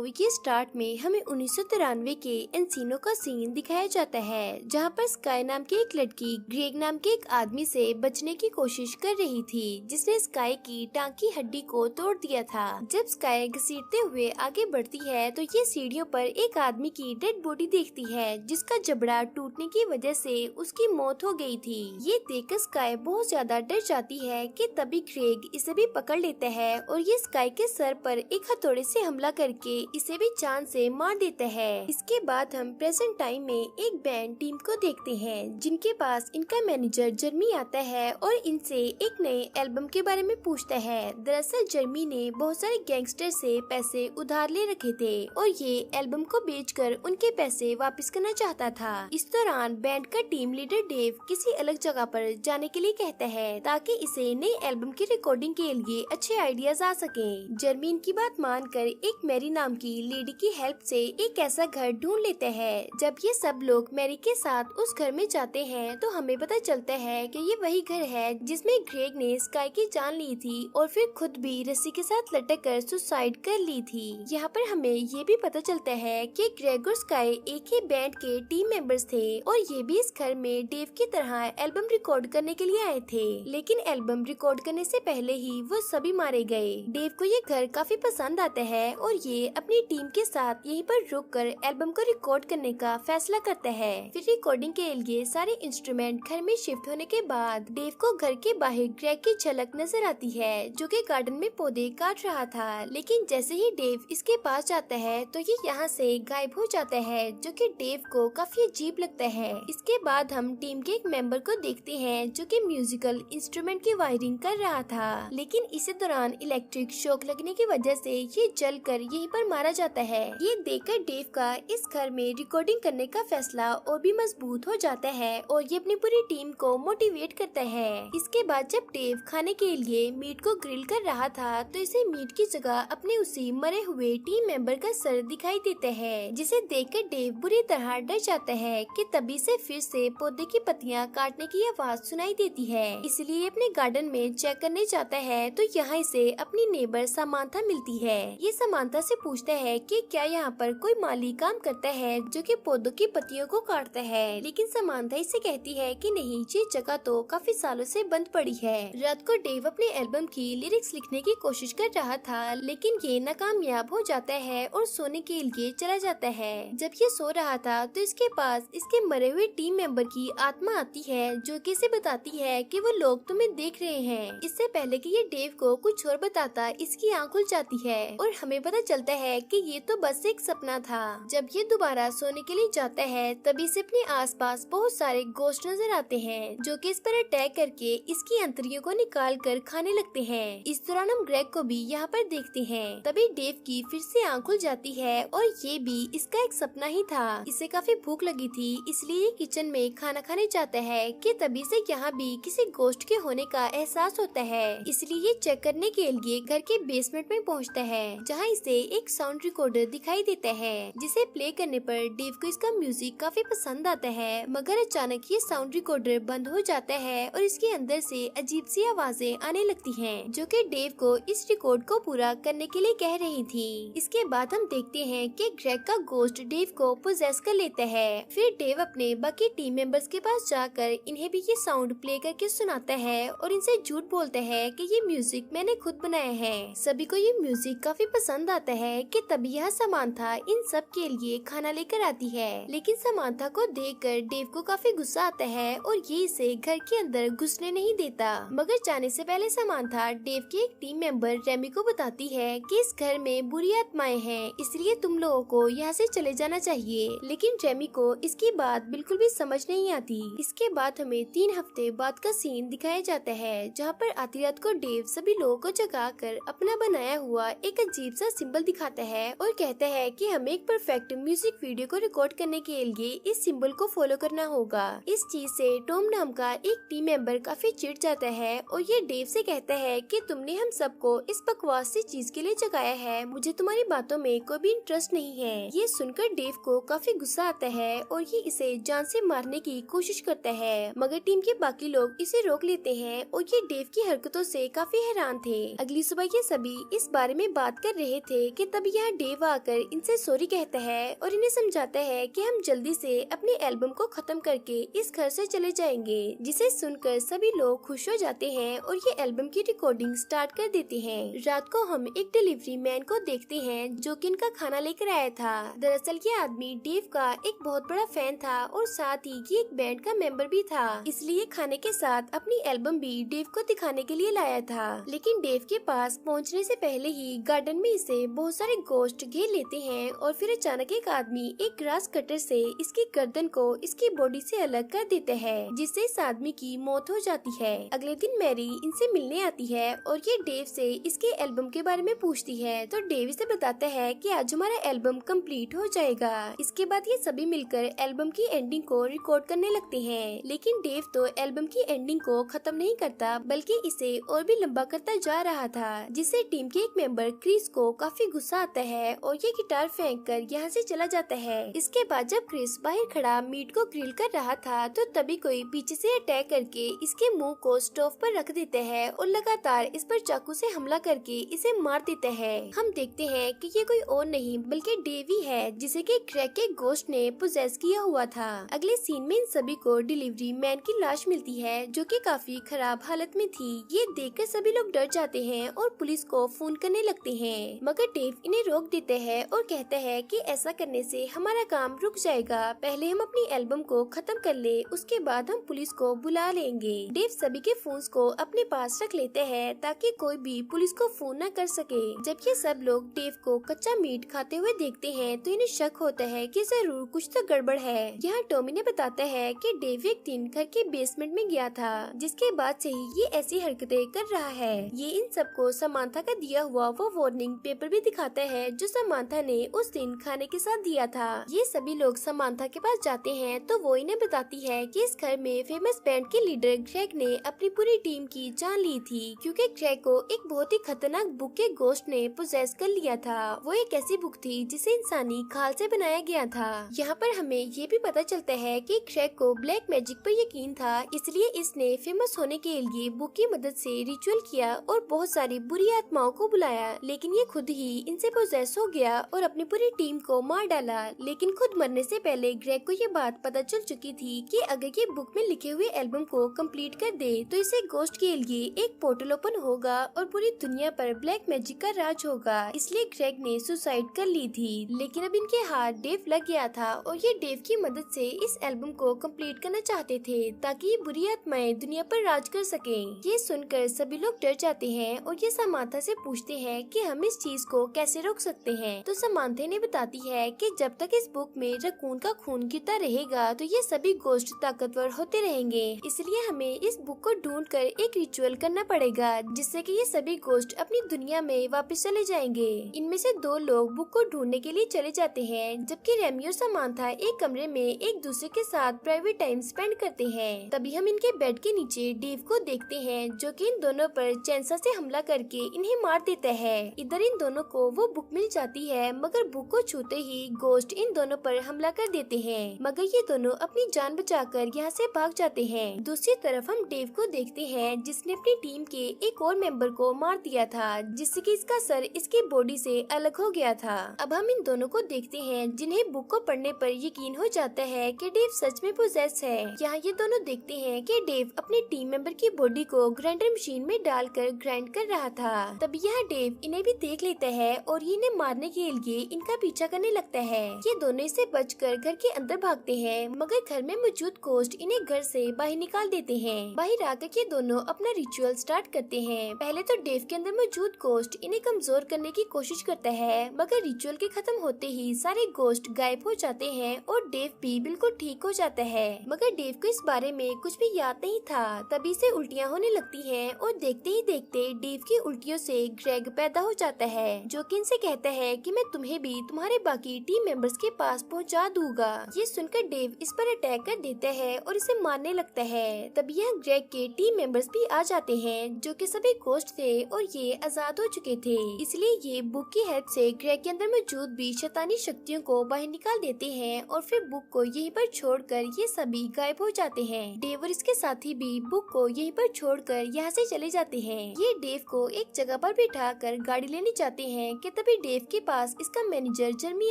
ये स्टार्ट में हमें 1993 के एनसीनो का सीन दिखाया जाता है, जहाँ पर स्काई नाम की एक लड़की ग्रेग नाम के एक आदमी से बचने की कोशिश कर रही थी, जिसने स्काई की टांग की हड्डी को तोड़ दिया था। जब स्काई घसीटते हुए आगे बढ़ती है तो ये सीढ़ियों पर एक आदमी की डेड बॉडी देखती है, जिसका जबड़ा टूटने की वजह से उसकी मौत हो गई थी। ये देखकर स्काई बहुत ज्यादा डर जाती है कि तभी ग्रेग इसे भी पकड़ लेता है और ये स्काई के सर पर एक हथौड़े से हमला करके इसे भी जान से मार देता है। इसके बाद हम प्रेजेंट टाइम में एक बैंड टीम को देखते हैं, जिनके पास इनका मैनेजर जर्मी आता है और इनसे एक नए एल्बम के बारे में पूछता है। दरअसल जर्मी ने बहुत सारे गैंगस्टर से पैसे उधार ले रखे थे और ये एल्बम को बेचकर उनके पैसे वापस करना चाहता था। इस दौरान बैंड का टीम लीडर डेव किसी अलग जगह पर जाने के लिए कहता है, ताकि इसे नए एल्बम की रिकॉर्डिंग के लिए अच्छे आइडियाज आ सके। जर्मी इनकी बात मानकर एक मैरी नाम की लेडी की हेल्प से एक ऐसा घर ढूंढ लेते हैं। जब ये सब लोग मैरी के साथ उस घर में जाते हैं तो हमें पता चलता है कि ये वही घर है जिसमें ग्रेग ने स्काई की जान ली थी और फिर खुद भी रस्सी के साथ लटक कर सुसाइड कर ली थी। यहाँ पर हमें ये भी पता चलता है कि ग्रेग और स्काई एक ही बैंड के टीम मेंबर्स थे और ये भी इस घर में डेव की तरह एल्बम रिकॉर्ड करने के लिए आए थे, लेकिन एल्बम रिकॉर्ड करने से पहले ही वो सभी मारे गए। डेव को ये घर काफी पसंद आता है और ये अपनी टीम के साथ यहीं पर रुककर एल्बम को रिकॉर्ड करने का फैसला करता है। फिर रिकॉर्डिंग के लिए सारे इंस्ट्रूमेंट घर में शिफ्ट होने के बाद डेव को घर के बाहर ग्रेग की झलक नजर आती है, जो कि गार्डन में पौधे काट रहा था। लेकिन जैसे ही डेव इसके पास जाता है तो ये यहाँ से गायब हो जाता है, जो कि डेव को काफी अजीब लगता है। इसके बाद हम टीम के एक मेंबर को देखते हैं जो कि म्यूजिकल इंस्ट्रूमेंट की वायरिंग कर रहा था, लेकिन इसी दौरान इलेक्ट्रिक शॉक लगने की वजह से ये जलकर यहीं पर मारा जाता है। ये देखकर डेव का इस घर में रिकॉर्डिंग करने का फैसला और भी मजबूत हो जाता है और ये अपनी पूरी टीम को मोटिवेट करता है। इसके बाद जब डेव खाने के लिए मीट को ग्रिल कर रहा था तो इसे मीट की जगह अपने उसी मरे हुए टीम मेंबर का सर दिखाई देता है, जिसे देखकर डेव बुरी तरह डर जाता है कि तभी से फिर से पौधे की पत्तियां काटने की आवाज सुनाई देती है। इसलिए अपने गार्डन में चेक करने जाता है तो यहाँ इसे अपनी नेबर समांथा मिलती है। ये समांथा से पूछता है कि क्या यहाँ पर कोई माली काम करता है जो कि पौधों की पत्तियों को काटता है, लेकिन समांथा इसे कहती है कि नहीं, ये जगह तो काफी सालों से बंद पड़ी है। रात को डेव अपने एल्बम की लिरिक्स लिखने की कोशिश कर रहा था, लेकिन ये नाकामयाब हो जाता है और सोने के लिए चला जाता है। जब ये सो रहा था तो इसके पास इसके मरे हुए टीम मेंबर की आत्मा आती है, जो कि इसे बताती है कि वो लोग तुम्हें देख रहे हैं। इससे पहले कि ये डेव को कुछ और बताता, इसकी आंख खुल जाती है और हमें पता चलता है कि ये तो बस एक सपना था। जब ये दोबारा सोने के लिए जाता है तभी से अपने आसपास बहुत सारे गोश्त नजर आते हैं, जो कि इस पर अटैक करके इसकी अंतड़ियों को निकाल कर खाने लगते हैं। इस दौरान हम ग्रेग को भी यहाँ पर देखते हैं। तभी डेव की फिर से आंख खुल जाती है और ये भी इसका एक सपना ही था। इसे काफी भूख लगी थी, इसलिए किचन में खाना खाने जाता है कि तभी से यहाँ भी किसी गोश्त के होने का एहसास होता है। इसलिए ये चेक करने के लिए घर के बेसमेंट में पहुँचता है, जहाँ इसे एक साउंड रिकॉर्डर दिखाई देता है, जिसे प्ले करने पर डेव को इसका म्यूजिक काफी पसंद आता है। मगर अचानक ये साउंड रिकॉर्डर बंद हो जाता है और इसके अंदर से अजीब सी आवाजें आने लगती हैं, जो कि डेव को इस रिकॉर्ड को पूरा करने के लिए कह रही थी। इसके बाद हम देखते हैं कि ग्रेग का गोश्ट डेव को पोजेस कर लेता है। फिर डेव अपने बाकी टीम मेंबर्स के पास जाकर इन्हें भी ये साउंड प्ले करके सुनाता है और इनसे झूठ बोलता है कि ये म्यूजिक मैंने खुद बनाया है। सभी को ये म्यूजिक काफी पसंद आता है कि तभी यह समांथा इन सब के लिए खाना लेकर आती है, लेकिन समांथा को देखकर डेव को काफी गुस्सा आता है और ये इसे घर के अंदर घुसने नहीं देता। मगर जाने से पहले समांथा डेव के एक टीम मेंबर रेमी को बताती है कि इस घर में बुरी आत्माएं हैं, इसलिए तुम लोगों को यहाँ से चले जाना चाहिए। लेकिन रेमी को इसकी बात बिल्कुल भी समझ नहीं आती। इसके बाद हमें 3 हफ्ते बाद का सीन दिखाया जाता है, जहाँ पर आधी रात को डेव सभी लोगों को जगाकर अपना बनाया हुआ एक अजीब सा सिंबल दिखाता है और कहता है कि हमें एक परफेक्ट म्यूजिक वीडियो को रिकॉर्ड करने के लिए इस सिंबल को फॉलो करना होगा। इस चीज से टॉम नाम का एक टीम मेंबर काफी चिढ़ जाता है और ये डेव से कहता है कि तुमने हम सबको इस बकवास सी चीज के लिए जगाया है, मुझे तुम्हारी बातों में कोई भी इंटरेस्ट नहीं है। ये सुनकर डेव को काफी गुस्सा आता है और ये इसे जान से मारने की कोशिश करता है, मगर टीम के बाकी लोग इसे रोक लेते हैं और ये डेव की हरकतों से काफी हैरान थे। अगली सुबह ये सभी इस बारे में बात कर रहे थे कि तभी यहाँ डेव आकर इनसे सॉरी कहता है और इन्हें समझाता है कि हम जल्दी से अपने एल्बम को खत्म करके इस घर से चले जाएंगे, जिसे सुनकर सभी लोग खुश हो जाते हैं और ये एल्बम की रिकॉर्डिंग स्टार्ट कर देते हैं। रात को हम एक डिलीवरी मैन को देखते हैं जो कि इनका खाना लेकर आया था। दरअसल ये आदमी डेव का एक बहुत बड़ा फैन था और साथ ही ये एक बैंड का मेंबर भी था, इसलिए खाने के साथ अपनी एल्बम भी डेव को दिखाने के लिए लाया था। लेकिन डेव के पास पहुंचने से पहले ही गार्डन में इसे बहुत सारे गोश्त घेर लेते हैं और फिर अचानक एक आदमी एक ग्रास कटर से इसकी गर्दन को इसकी बॉडी से अलग कर देता है, जिससे इस आदमी की मौत हो जाती है। अगले दिन मैरी इनसे मिलने आती है और ये डेव से इसके एल्बम के बारे में पूछती है, तो डेव इसे बताता है कि आज हमारा एल्बम कंप्लीट हो जाएगा। इसके बाद ये सभी मिलकर एल्बम की एंडिंग को रिकॉर्ड करने लगते हैं, लेकिन डेव तो एल्बम की एंडिंग को खत्म नहीं करता बल्कि इसे और भी लंबा करता जा रहा था, जिससे टीम के एक मेंबर क्रिस को काफी गुस्सा आता है और ये गिटार फेंक कर यहाँ से चला जाता है। इसके बाद जब क्रिस बाहर खड़ा मीट को ग्रिल कर रहा था तो तभी कोई पीछे से अटैक करके इसके मुंह को स्टोव पर रख देता है और लगातार इस पर चाकू से हमला करके इसे मार देता है। हम देखते हैं कि ये कोई और नहीं बल्कि डेव ही है, जिसे कि क्रैक के गोश्त ने पोजेस किया हुआ था। अगले सीन में इन सभी को डिलीवरी मैन की लाश मिलती है जो कि काफी खराब हालत में थी। ये देखकर सभी लोग डर जाते हैं और पुलिस को फोन करने लगते हैं, मगर डेव इन्हें रोक देते हैं और कहता है कि ऐसा करने से हमारा काम रुक जाएगा, पहले हम अपनी एल्बम को खत्म कर ले, उसके बाद हम पुलिस को बुला लेंगे। डेव सभी के फोन्स को अपने पास रख लेते हैं ताकि कोई भी पुलिस को फोन न कर सके। जब ये सब लोग डेव को कच्चा मीट खाते हुए देखते हैं तो इन्हें शक होता है कि जरूर कुछ तो गड़बड़ है। यहाँ टॉमी ने बताता है कि डेव एक दिन घर के बेसमेंट में गया था, जिसके बाद से ही ये ऐसी हरकतें कर रहा है। ये इन सबको समांथा का दिया हुआ वो वार्निंग पेपर भी दिखाता है जो समांथा ने उस दिन खाने के साथ दिया था। ये सभी लोग समांथा के पास जाते हैं तो वो इन्हें बताती है कि इस घर में फेमस बैंड के लीडर ग्रेग ने अपनी पूरी टीम की जान ली थी, क्योंकि ग्रेग को एक बहुत ही खतरनाक बुक के गोश्त ने पोजेस कर लिया था। वो एक ऐसी बुक थी जिसे इंसानी खाल से बनाया गया था। यहाँ पर हमें ये भी पता चलता है कि ग्रेग को ब्लैक मैजिक पर यकीन था, इसलिए इसने फेमस होने के लिए बुक की मदद से रिचुअल किया और बहुत सारी बुरी आत्माओं को बुलाया, लेकिन ये खुद ही इनसे पोजेस हो गया और अपनी पूरी टीम को मार डाला। लेकिन खुद मरने से पहले ग्रेग को ये बात पता चल चुकी थी कि अगर ये बुक में लिखे हुए एल्बम को कंप्लीट कर दे तो इसे गोश्त के लिए एक पोर्टल ओपन होगा और पूरी दुनिया पर ब्लैक मैजिक का राज होगा, इसलिए ग्रेग ने सुसाइड कर ली थी। लेकिन अब इनके हाथ डेव लग गया था और ये डेव की मदद से इस एल्बम को कंप्लीट करना चाहते थे ताकि ये बुरी आत्माएं दुनिया पर राज कर सके। ये सुनकर सभी लोग डर जाते हैं और ये समांथा से पूछते हैं कि हम इस चीज को कैसे रोक सकते हैं। तो समांथा ने बताती है कि जब तक इस बुक में रकून का खून गिरता रहेगा तो ये सभी गोश्त ताकतवर होते रहेंगे, इसलिए हमें इस बुक को ढूंढकर एक रिचुअल करना पड़ेगा जिससे कि ये सभी गोश्त अपनी दुनिया में वापस चले जाएंगे। इनमें से दो लोग बुक को ढूंढने के लिए चले जाते हैं, जबकि रेमी और समांथा एक कमरे में एक दूसरे के साथ प्राइवेट टाइम स्पेंड करते हैं। तभी हम इनके बेड के नीचे डेव को देखते हैं जो कि इन दोनों पर चैंसा से हमला करके इन्हें मार देता है। इधर इन दोनों को वो बुक मिल जाती है, मगर बुक को छूते ही गोश्त इन दोनों पर हमला कर देते हैं, मगर ये दोनों अपनी जान बचाकर यहाँ से भाग जाते हैं। दूसरी तरफ हम डेव को देखते हैं जिसने अपनी टीम के एक और मेंबर को मार दिया था, जिससे कि इसका सर इसकी बॉडी से अलग हो गया था। अब हम इन दोनों को देखते हैं जिन्हें बुक को पढ़ने पर यकीन हो जाता है कि डेव सच में पोजेस है। यहाँ ये दोनों देखते हैं कि डेव अपने टीम मेंबर की बॉडी को ग्राइंडर मशीन में डालकर ग्राइंड कर रहा था। तभी यहाँ डेव इन्हें भी देख लेता है और ये इन्हें मारने के लिए इनका पीछा करने लगता है। ये दोनों इससे बचकर घर के अंदर भागते हैं, मगर घर में मौजूद गोश्त इन्हें घर से बाहर निकाल देते हैं। बाहर आकर ये दोनों अपना रिचुअल स्टार्ट करते हैं। पहले तो डेव के अंदर मौजूद गोश्त इन्हें कमजोर करने की कोशिश करता है, मगर रिचुअल के खत्म होते ही सारे गोश्त गायब हो जाते हैं और डेव भी बिल्कुल ठीक हो जाता है। मगर डेव को इस बारे में कुछ भी याद नहीं था। तभी से उल्टियाँ होने लगती हैं और देखते ही देखते डेव की उल्टियों से ग्रेग पैदा हो जाता है, जो कि इनसे कहता है कि मैं तुम्हें भी तुम्हारे बाकी टीम मेंबर्स के पास पहुंचा दूंगा। ये सुनकर डेव इस पर अटैक कर देता है और इसे मारने लगता है। तभी यहाँ ग्रेग के टीम मेंबर्स भी आ जाते हैं जो कि सभी गोश्त थे और ये आजाद हो चुके थे, इसलिए ये बुक की हेल्प से ग्रेग के अंदर मौजूद भी शैतानी शक्तियों को बाहर निकाल देते हैं और फिर बुक को यहीं पर छोड़कर ये सभी गायब हो जाते हैं। डेव और इसके साथी भी बुक को यहीं पर छोड़कर यहाँ से चले जाते हैं। ये डेव को एक जगह पर बिठा कर गाड़ी लेने जाते हैं कि तभी डेव के पास इसका मैनेजर जर्मी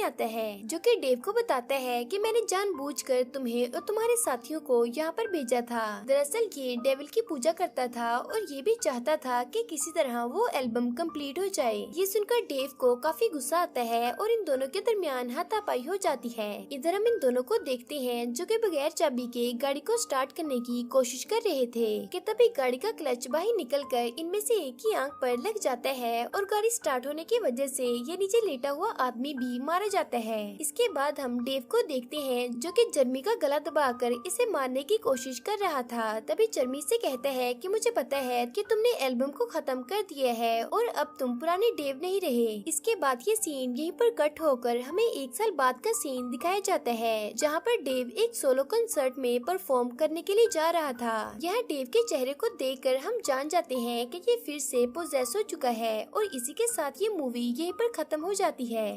आता है, जो कि डेव को बताता है कि मैंने जानबूझकर तुम्हें और तुम्हारे साथियों को यहाँ पर भेजा था। दरअसल ये डेविल की पूजा करता था और ये भी चाहता था कि किसी तरह वो एल्बम कंप्लीट हो जाए। ये सुनकर डेव को काफी गुस्सा आता है और इन दोनों के दरमियान हाथापाई हो जाती है। इधर हम इन दोनों को देखते हैं जो कि बगैर चाबी के गाड़ी को स्टार्ट करने की कोशिश कर रहे थे कि तभी गाड़ी का क्लच बाहर निकलकर इनमें से एक की आंख पर लग जाता है और गाड़ी स्टार्ट होने की वजह से ये नीचे लेटा हुआ आदमी भी मारा जाता है। इसके बाद हम डेव को देखते हैं जो कि जर्मी का गला दबाकर इसे मारने की कोशिश कर रहा था। तभी जर्मी से कहता है कि मुझे पता है कि तुमने एल्बम को खत्म कर दिया है और अब तुम पुराने डेव नहीं रहे। इसके बाद ये सीन यहीं पर कट होकर हमें 1 साल बाद का सीन दिखाया जाता है, जहाँ पर डेव एक सोलो कंसर्ट में परफॉर्म करने के लिए जा रहा था। यहाँ डेव के चेहरे को देखकर हम जान जाते हैं कि ये फिर से पोजेस हो चुका है और इसी के साथ ये मूवी यहीं पर खत्म हो जाती है।